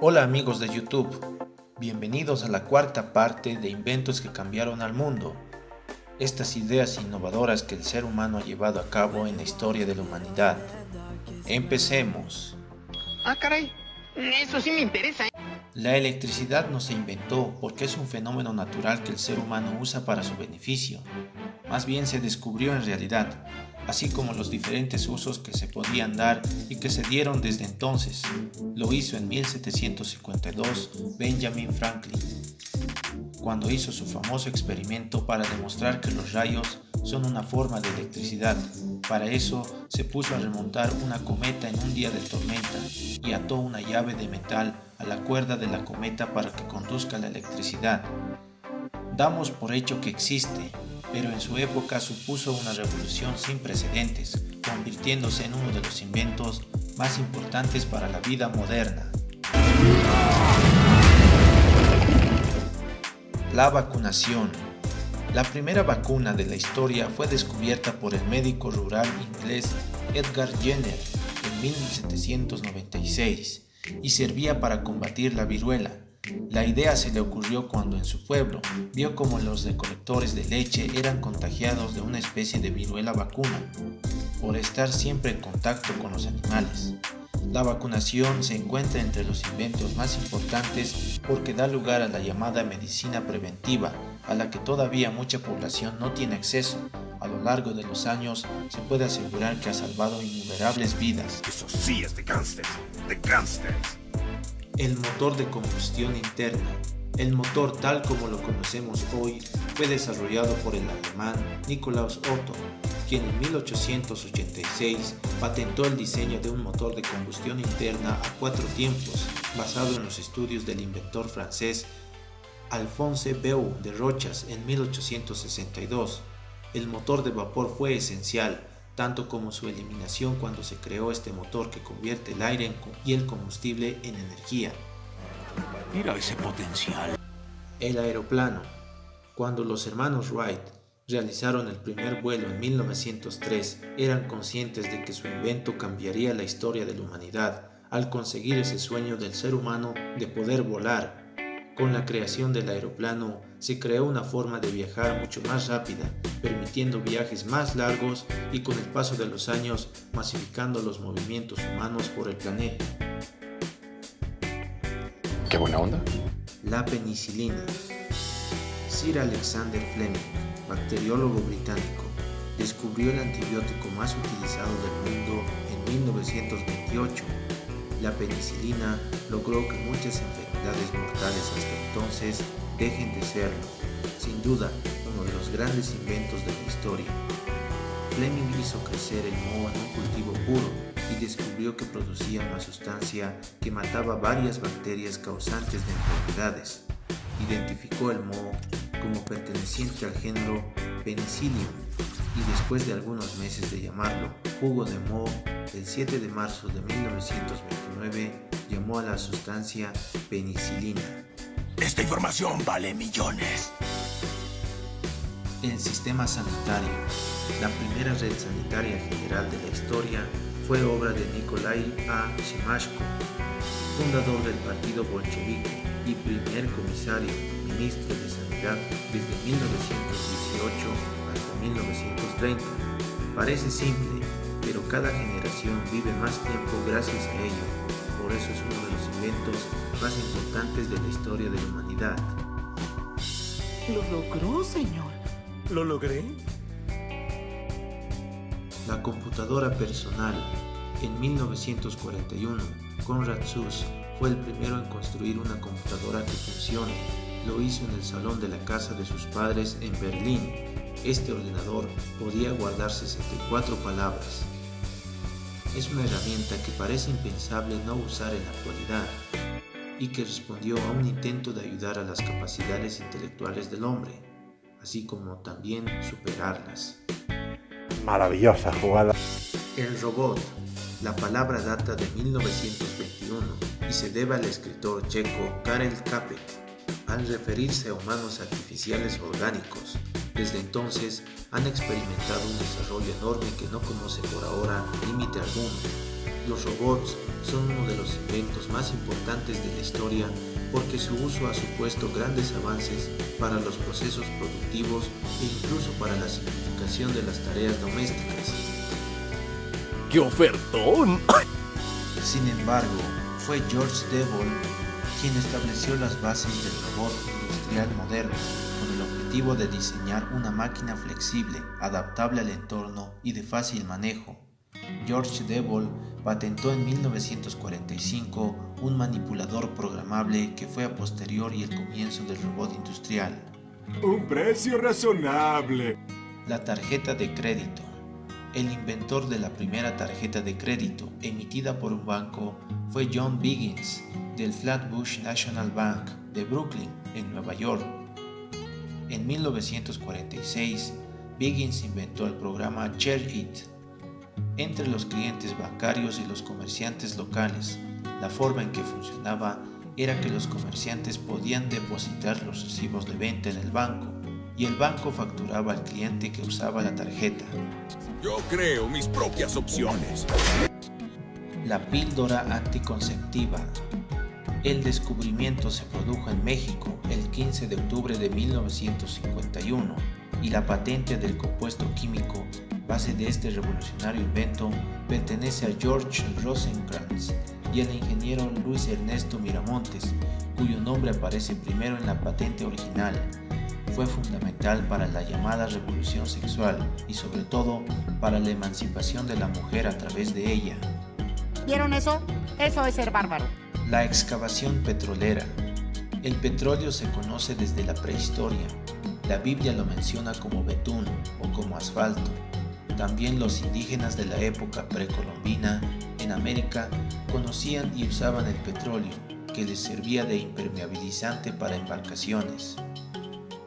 Hola amigos de YouTube, bienvenidos a la cuarta parte de inventos que cambiaron al mundo. Estas ideas innovadoras que el ser humano ha llevado a cabo en la historia de la humanidad. Empecemos. Ah, caray, eso sí me interesa. La electricidad no se inventó porque es un fenómeno natural que el ser humano usa para su beneficio. Más bien se descubrió en realidad, así como los diferentes usos que se podían dar y que se dieron desde entonces. Lo hizo en 1752 Benjamin Franklin, cuando hizo su famoso experimento para demostrar que los rayos son una forma de electricidad. Para eso se puso a remontar una cometa en un día de tormenta y ató una llave de metal a la cuerda de la cometa para que conduzca la electricidad. Damos por hecho que existe, pero en su época supuso una revolución sin precedentes, convirtiéndose en uno de los inventos más importantes para la vida moderna. La vacunación. La primera vacuna de la historia fue descubierta por el médico rural inglés Edgar Jenner en 1796 y servía para combatir la viruela. La idea se le ocurrió cuando en su pueblo vio cómo los recolectores de leche eran contagiados de una especie de viruela vacuna por estar siempre en contacto con los animales. La vacunación se encuentra entre los inventos más importantes porque da lugar a la llamada medicina preventiva, a la que todavía mucha población no tiene acceso. A lo largo de los años se puede asegurar que ha salvado innumerables vidas. Eso sí es de gángsters, de gángsters. El motor de combustión interna. El motor tal como lo conocemos hoy fue desarrollado por el alemán Nikolaus Otto, quien en 1886 patentó el diseño de un motor de combustión interna a 4 tiempos, basado en los estudios del inventor francés Alphonse Beu de Rochas en 1862. El motor de vapor fue esencial, tanto como su eliminación cuando se creó este motor que convierte el aire y el combustible en energía. Mira ese potencial. El aeroplano. Cuando los hermanos Wright realizaron el primer vuelo en 1903, eran conscientes de que su invento cambiaría la historia de la humanidad al conseguir ese sueño del ser humano de poder volar. Con la creación del aeroplano se creó una forma de viajar mucho más rápida, permitiendo viajes más largos y con el paso de los años masificando los movimientos humanos por el planeta. Qué buena onda. La penicilina. Sir Alexander Fleming, bacteriólogo británico, descubrió el antibiótico más utilizado del mundo en 1928. La penicilina logró que muchas enfermedades mortales hasta entonces dejen de serlo. Sin duda, uno de los grandes inventos de la historia. Fleming hizo crecer el moho en un cultivo puro y descubrió que producía una sustancia que mataba varias bacterias causantes de enfermedades. Identificó el moho como perteneciente al género Penicillium y después de algunos meses de llamarlo jugo de moho, el 7 de marzo de 1929 llamó a la sustancia penicilina. Esta información vale millones. El sistema sanitario. La primera red sanitaria general de la historia fue obra de Nikolai A. Semashko, fundador del partido bolchevique y primer comisario ministro de Sanidad desde 1918 hasta 1930. Parece simple, pero cada generación vive más tiempo gracias a ello. Por eso es uno de los inventos más importantes de la historia de la humanidad. Lo logró, señor. ¿Lo logré? La computadora personal. En 1941, Konrad Zuse fue el primero en construir una computadora que funcione. Lo hizo en el salón de la casa de sus padres en Berlín. Este ordenador podía guardar 64 palabras. Es una herramienta que parece impensable no usar en la actualidad y que respondió a un intento de ayudar a las capacidades intelectuales del hombre, así como también superarlas. Maravillosa jugada. El robot. La palabra data de 1921 y se debe al escritor checo Karel Čapek al referirse a humanos artificiales orgánicos. Desde entonces han experimentado un desarrollo enorme que no conoce por ahora límite alguno. Los robots son uno de los inventos más importantes de la historia porque su uso ha supuesto grandes avances para los procesos productivos e incluso para la simplificación de las tareas domésticas. ¡Qué ofertón! Sin embargo, fue George Devol quien estableció las bases del robot industrial moderno con el objetivo de diseñar una máquina flexible, adaptable al entorno y de fácil manejo. George Devol patentó en 1945 un manipulador programable que fue a posteriori el comienzo del robot industrial. Un precio razonable. La tarjeta de crédito. El inventor de la primera tarjeta de crédito emitida por un banco fue John Biggins del Flatbush National Bank de Brooklyn, en Nueva York. En 1946, Biggins inventó el programa Share-it. Entre los clientes bancarios y los comerciantes locales, la forma en que funcionaba era que los comerciantes podían depositar los recibos de venta en el banco y el banco facturaba al cliente que usaba la tarjeta. Yo creo mis propias opciones. La píldora anticonceptiva. El descubrimiento se produjo en México el 15 de octubre de 1951 y la patente del compuesto químico base de este revolucionario invento pertenece a George Rosencrantz y al ingeniero Luis Ernesto Miramontes, cuyo nombre aparece primero en la patente original. Fue fundamental para la llamada revolución sexual y sobre todo para la emancipación de la mujer a través de ella. ¿Vieron eso? Eso es ser bárbaro. La excavación petrolera. El petróleo se conoce desde la prehistoria. La Biblia lo menciona como betún o como asfalto. También los indígenas de la época precolombina en América conocían y usaban el petróleo, que les servía de impermeabilizante para embarcaciones.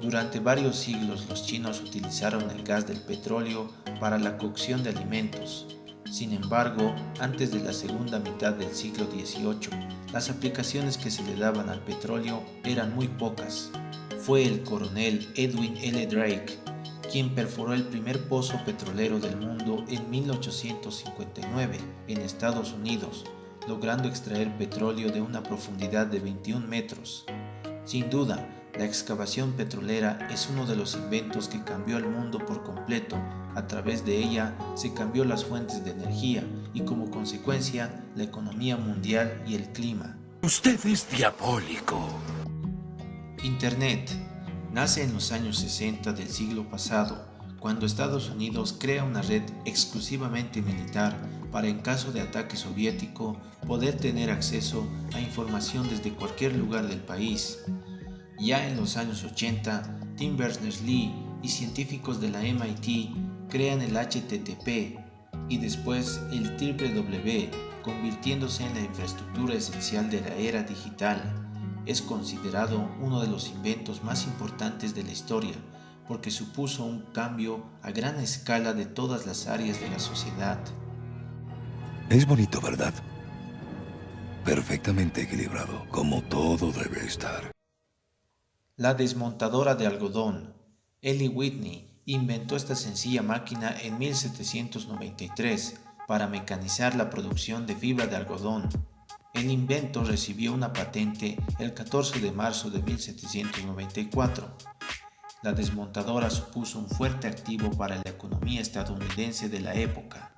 Durante varios siglos los chinos utilizaron el gas del petróleo para la cocción de alimentos. Sin embargo, antes de la segunda mitad del siglo XVIII, las aplicaciones que se le daban al petróleo eran muy pocas. Fue el coronel Edwin L. Drake quien perforó el primer pozo petrolero del mundo en 1859 en Estados Unidos, logrando extraer petróleo de una profundidad de 21 metros. Sin duda, la excavación petrolera es uno de los inventos que cambió el mundo por completo. A través de ella se cambió las fuentes de energía y como consecuencia la economía mundial y el clima. Usted es diabólico. Internet nace en los años 60 del siglo pasado, cuando Estados Unidos crea una red exclusivamente militar para, en caso de ataque soviético, poder tener acceso a información desde cualquier lugar del país. Ya en los años 80, Tim Berners-Lee y científicos de la MIT crean el HTTP y después el WWW, convirtiéndose en la infraestructura esencial de la era digital. Es considerado uno de los inventos más importantes de la historia porque supuso un cambio a gran escala de todas las áreas de la sociedad. Es bonito, ¿verdad? Perfectamente equilibrado, como todo debe estar. La desmontadora de algodón. Eli Whitney inventó esta sencilla máquina en 1793 para mecanizar la producción de fibra de algodón. El invento recibió una patente el 14 de marzo de 1794. La desmontadora supuso un fuerte activo para la economía estadounidense de la época.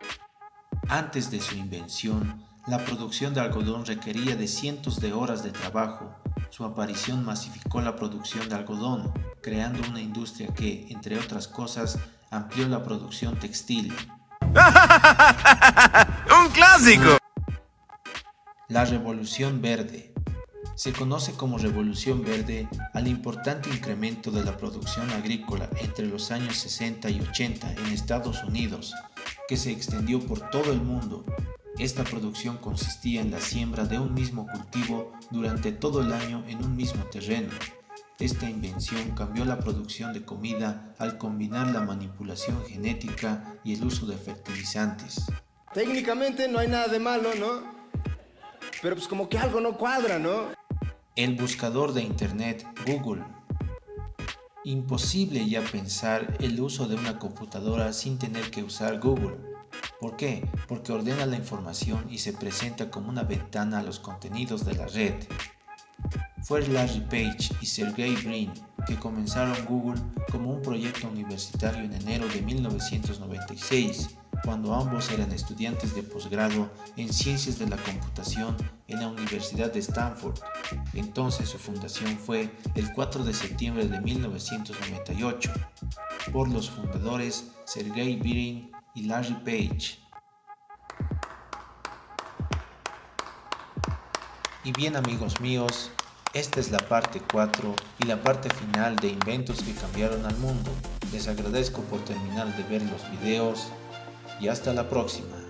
Antes de su invención, la producción de algodón requería de cientos de horas de trabajo. Su aparición masificó la producción de algodón, creando una industria que, entre otras cosas, amplió la producción textil. ¡Un clásico! La Revolución Verde. Se conoce como Revolución Verde al importante incremento de la producción agrícola entre los años 60 y 80 en Estados Unidos, que se extendió por todo el mundo. Esta producción consistía en la siembra de un mismo cultivo durante todo el año en un mismo terreno. Esta invención cambió la producción de comida al combinar la manipulación genética y el uso de fertilizantes. Técnicamente no hay nada de malo, ¿no? Pero pues como que algo no cuadra, ¿no? El buscador de Internet, Google. Imposible ya pensar el uso de una computadora sin tener que usar Google. ¿Por qué? Porque ordena la información y se presenta como una ventana a los contenidos de la red. Fue Larry Page y Sergey Brin que comenzaron Google como un proyecto universitario en enero de 1996, cuando ambos eran estudiantes de posgrado en Ciencias de la Computación en la Universidad de Stanford. Entonces su fundación fue el 4 de septiembre de 1998 por los fundadores Sergey Brin y Larry Page. Y bien, amigos míos, esta es la parte 4 y la parte final de Inventos que cambiaron al mundo. Les agradezco por terminar de ver los videos y hasta la próxima.